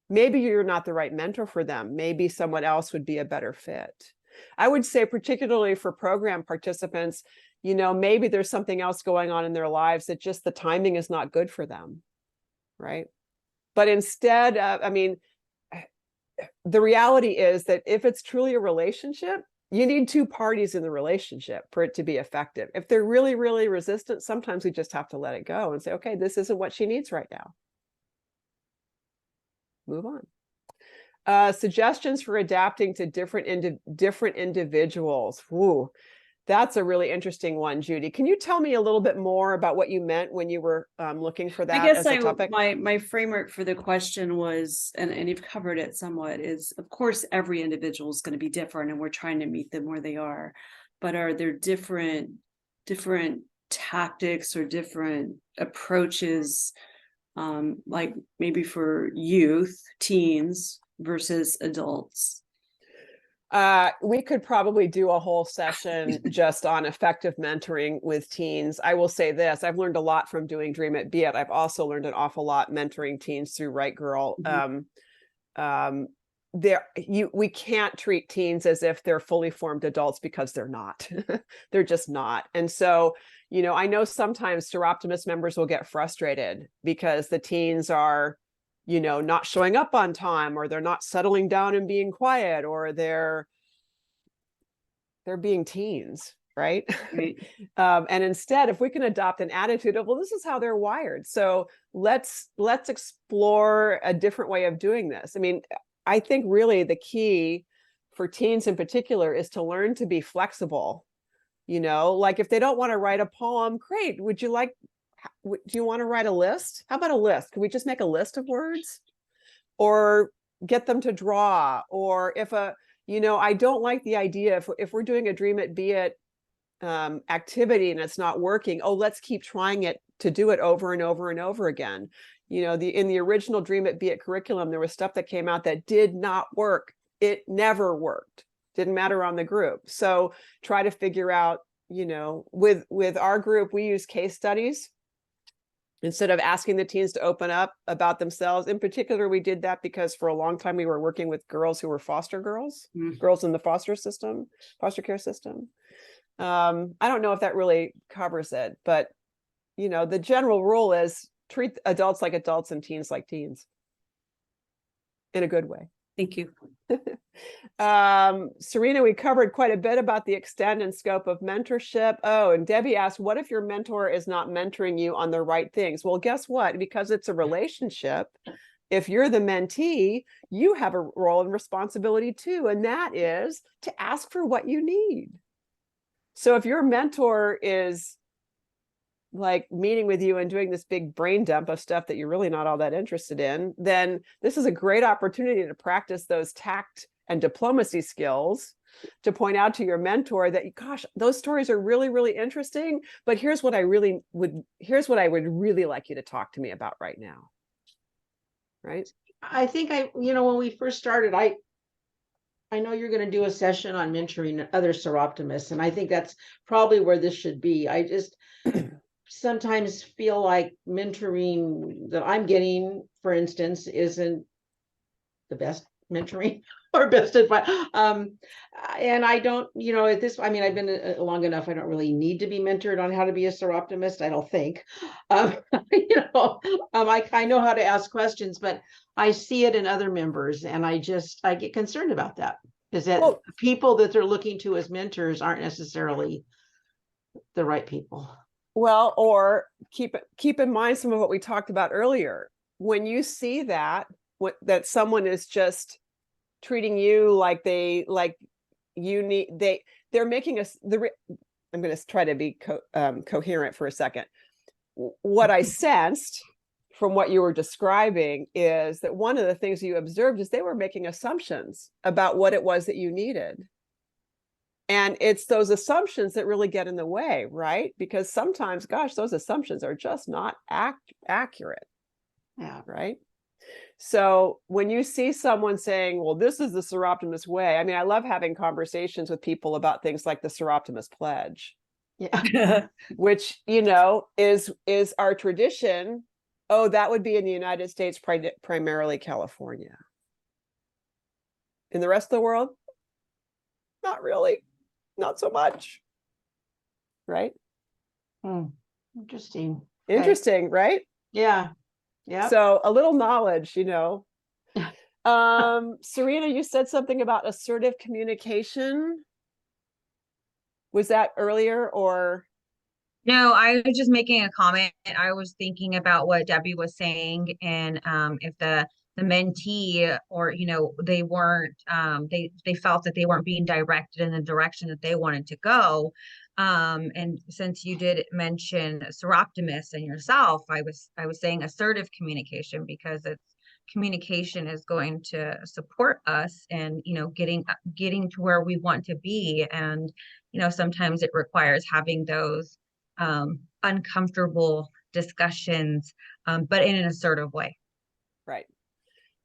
Maybe you're not the right mentor for them. Maybe someone else would be a better fit. I would say, particularly for program participants, you know, maybe there's something else going on in their lives that just the timing is not good for them, right? But instead, I mean, the reality is that if it's truly a relationship, you need two parties in the relationship for it to be effective. If they're really, really resistant, sometimes we just have to let it go and say, okay, this isn't what she needs right now. Move on. Suggestions for adapting to different individuals. Ooh, that's a really interesting one, Judy. Can you tell me a little bit more about what you meant when you were looking for that as a topic?
My framework for the question was, and you've covered it somewhat, is of course every individual is going to be different, and we're trying to meet them where they are. But are there different tactics or different approaches like maybe for youth, teens versus adults?
We could probably do a whole session just on effective mentoring with teens. I will say this, I've learned a lot from doing Dream It, Be It. I've also learned an awful lot mentoring teens through Right Girl. We can't treat teens as if they're fully formed adults, because they're not. They're just not. And so, I know sometimes Seroptimus members will get frustrated because the teens are, not showing up on time, or they're not settling down and being quiet, or they're being teens, right?
Right.
And instead, if we can adopt an attitude of, well, this is how they're wired, so let's explore a different way of doing this. I mean, I think really the key for teens in particular is to learn to be flexible. Like if they don't want to write a poem, great. Do you want to write a list? How about a list? Can we just make a list of words? Or get them to draw? Or if I don't like the idea if we're doing a Dream It, Be It activity and it's not working, let's keep trying it to do it over and over and over again. In the original Dream It, Be It curriculum, there was stuff that came out that did not work. It never worked. Didn't matter on the group. So try to figure out, with our group, we use case studies instead of asking the teens to open up about themselves. In particular, we did that because for a long time we were working with girls who were foster girls, girls in the foster care system. I don't know if that really covers it, but the general rule is treat adults like adults and teens like teens, in a good way.
Thank you.
Serena, we covered quite a bit about the extent and scope of mentorship. Oh, and Debbie asked, what if your mentor is not mentoring you on the right things? Well, guess what? Because it's a relationship, if you're the mentee, you have a role and responsibility too, and that is to ask for what you need. So if your mentor is like meeting with you and doing this big brain dump of stuff that you're really not all that interested in, then this is a great opportunity to practice those tact and diplomacy skills, to point out to your mentor that, gosh, those stories are really, really interesting, but here's what I would really like you to talk to me about right now. Right?
I think when we first started, I know you're going to do a session on mentoring other Seroptimists, and I think that's probably where this should be. I just sometimes feel like mentoring that I'm getting, for instance, isn't the best mentoring or best advice. And I don't, at this, I mean, I've been long enough. I don't really need to be mentored on how to be a Seroptimist, I don't think. I know how to ask questions, but I see it in other members, and I get concerned about that. Is that people that they're looking to as mentors aren't necessarily the right people.
Well, or keep in mind some of what we talked about earlier. When you see that someone is just treating you like they're making us I'm going to try to be coherent for a second. What I sensed from what you were describing is that one of the things you observed is they were making assumptions about what it was that you needed. And it's those assumptions that really get in the way, right? Because sometimes, gosh, those assumptions are just not accurate.
Yeah.
Right. So when you see someone saying, well, this is the Seroptimist way, I mean, I love having conversations with people about things like the Seroptimist Pledge.
Yeah.
Which, is our tradition. Oh, that would be in the United States, primarily California. In the rest of the world, not really. Not so much. Right?
Interesting.
Interesting, right?
Yeah. Yeah.
So a little knowledge, Serena, you said something about assertive communication. Was that earlier or?
No, I was just making a comment. I was thinking about what Debbie was saying, and if the mentee, or they weren't they felt that they weren't being directed in the direction that they wanted to go. And since you did mention Seroptimus and yourself, I was saying assertive communication, because communication is going to support us and getting to where we want to be. And sometimes it requires having those uncomfortable discussions, but in an assertive way.
Right.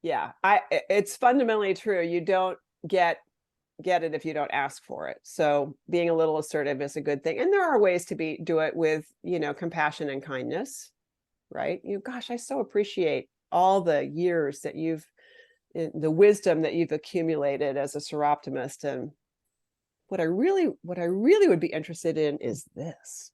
Yeah. It's fundamentally true. You don't get it if you don't ask for it. So being a little assertive is a good thing. And there are ways to do it with, compassion and kindness, right? Gosh, I so appreciate all the years that the wisdom that you've accumulated as a seroptimist. And what I really would be interested in is this.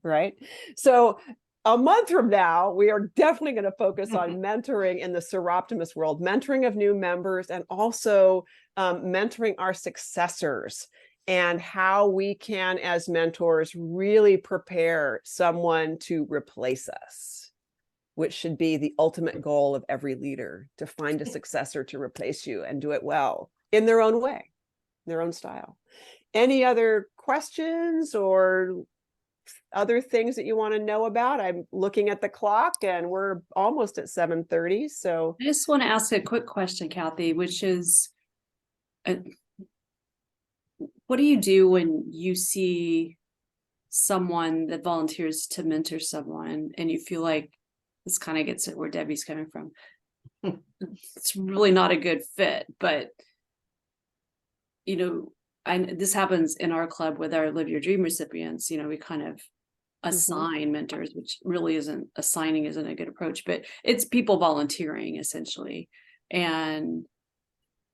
Right? So a month from now, we are definitely going to focus on mentoring in the seroptimist world, mentoring of new members, and also mentoring our successors, and how we can, as mentors, really prepare someone to replace us, which should be the ultimate goal of every leader, to find a successor to replace you and do it well in their own way, their own style. Any other questions or other things that you want to know about? I'm looking at the clock and we're almost at 7:30. So
I just want to ask a quick question, Cathy, which is, what do you do when you see someone that volunteers to mentor someone and you feel like this kind of gets at where Debbie's coming from? It's really not a good fit, but this happens in our club with our Live Your Dream recipients. We kind of assign mentors, which really isn't a good approach, but it's people volunteering essentially. And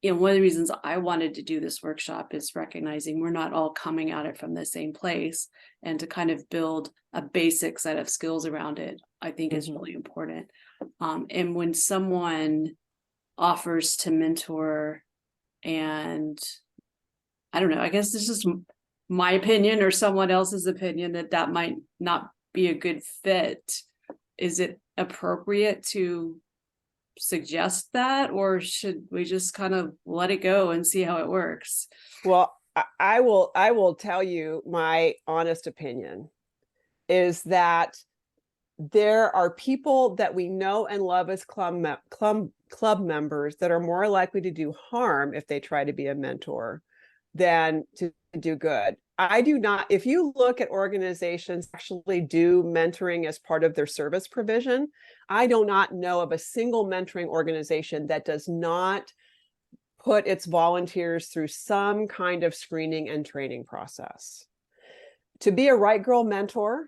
one of the reasons I wanted to do this workshop is recognizing we're not all coming at it from the same place, and to kind of build a basic set of skills around it, I think is really important. And when someone offers to mentor, and I don't know, I guess it's just my opinion or someone else's opinion that might not be a good fit, is it appropriate to suggest that, or should we just kind of let it go and see how it works?
Well, I will tell you my honest opinion is that there are people that we know and love as club members that are more likely to do harm if they try to be a mentor than to do good. I do not, if you look at organizations actually do mentoring as part of their service provision, I do not know of a single mentoring organization that does not put its volunteers through some kind of screening and training process. To be a Right Girl mentor,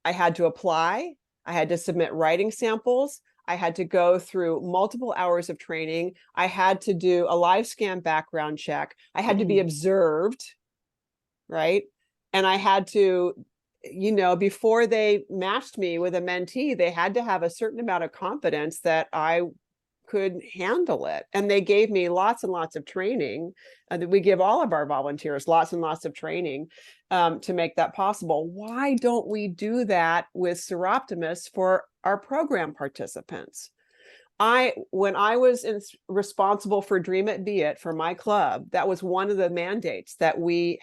I had to apply, I had to submit writing samples, I had to go through multiple hours of training, I had to do a live scan background check, I had to be observed, right? And I had to, before they matched me with a mentee, they had to have a certain amount of confidence that I could handle it. And they gave me lots and lots of training. We give all of our volunteers lots and lots of training to make that possible. Why don't we do that with seroptimists for our program participants? When I was responsible for Dream It, Be It for my club, that was one of the mandates that we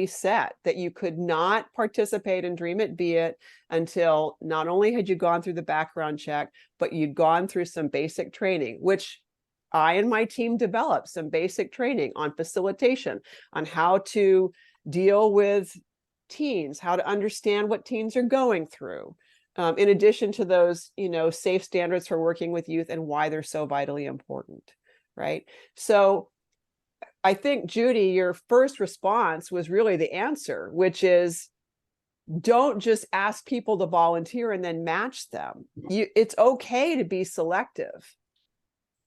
set, that you could not participate in Dream It, Be It until not only had you gone through the background check, but you'd gone through some basic training, which I and my team developed some basic training on facilitation, on how to deal with teens, how to understand what teens are going through. In addition to those, safe standards for working with youth and why they're so vitally important, right? So I think, Judy, your first response was really the answer, which is don't just ask people to volunteer and then match them. It's okay to be selective.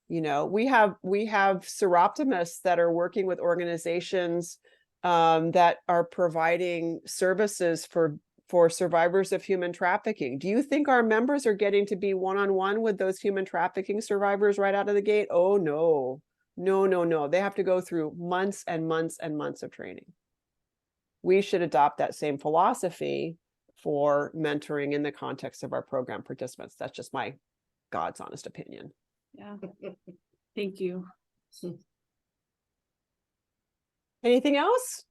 We have seroptimists that are working with organizations that are providing services for survivors of human trafficking. Do you think our members are getting to be one-on-one with those human trafficking survivors right out of the gate? Oh, no. No. They have to go through months and months and months of training. We should adopt that same philosophy for mentoring in the context of our program participants. That's just my God's honest opinion.
Yeah. Thank you.
Anything else?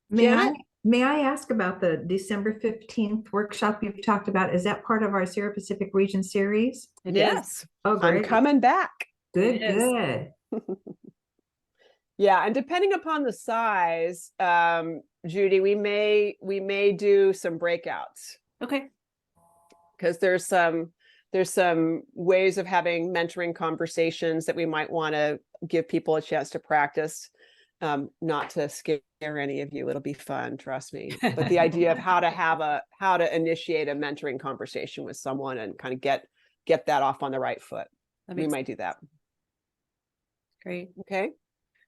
May I ask about the December 15th workshop you've talked about? Is that part of our Sierra Pacific Region series?
Yes.
Oh, great.
I'm coming back.
Good.
Yeah, and depending upon the size, Judy, we may do some breakouts,
Okay.
because there's some ways of having mentoring conversations that we might want to give people a chance to practice. Not to scare any of you, it'll be fun, trust me. But the idea of how to initiate a mentoring conversation with someone and kind of get that off on the right foot. We might do that.
Great.
Okay.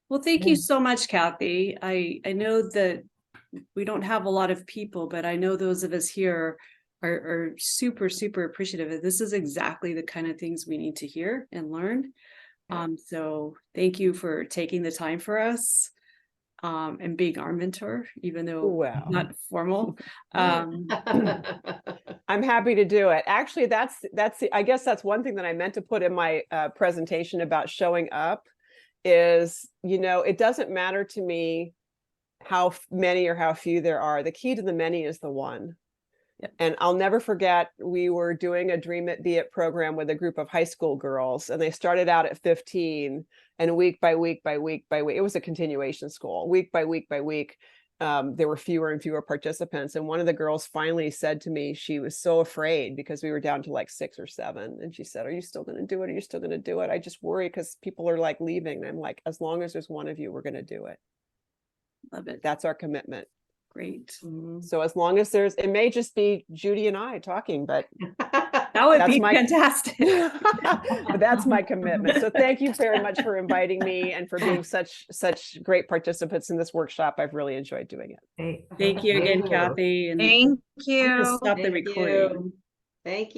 Well, thank you so much, Cathy. I know that we don't have a lot of people, but I know those of us here are super, super appreciative. This is exactly the kind of things we need to hear and learn. So thank you for taking the time for us, and being our mentor, even though not formal.
I'm happy to do it. Actually, I guess that's one thing that I meant to put in my presentation about showing up is, it doesn't matter to me how many or how few there are. The key to the many is the one.
Yep.
And I'll never forget, we were doing a Dream It, Be It program with a group of high school girls, and they started out at 15, and week by week by week by week, it was a continuation school, week by week by week, there were fewer and fewer participants. And one of the girls finally said to me, she was so afraid because we were down to like 6 or 7. And she said, "Are you still going to do it? Are you still going to do it? I just worry because people are like leaving." And I'm like, as long as there's one of you, we're going to do it.
Love it.
That's our commitment.
Great.
So as long as it may just be Judy and I talking, but
That would be fantastic.
but that's my commitment. So thank you very much for inviting me and for being such great participants in this workshop. I've really enjoyed doing it.
Great.
Thank you again, Cathy. And
Thank
I'm gonna
you.
stop the recording.
Thank you.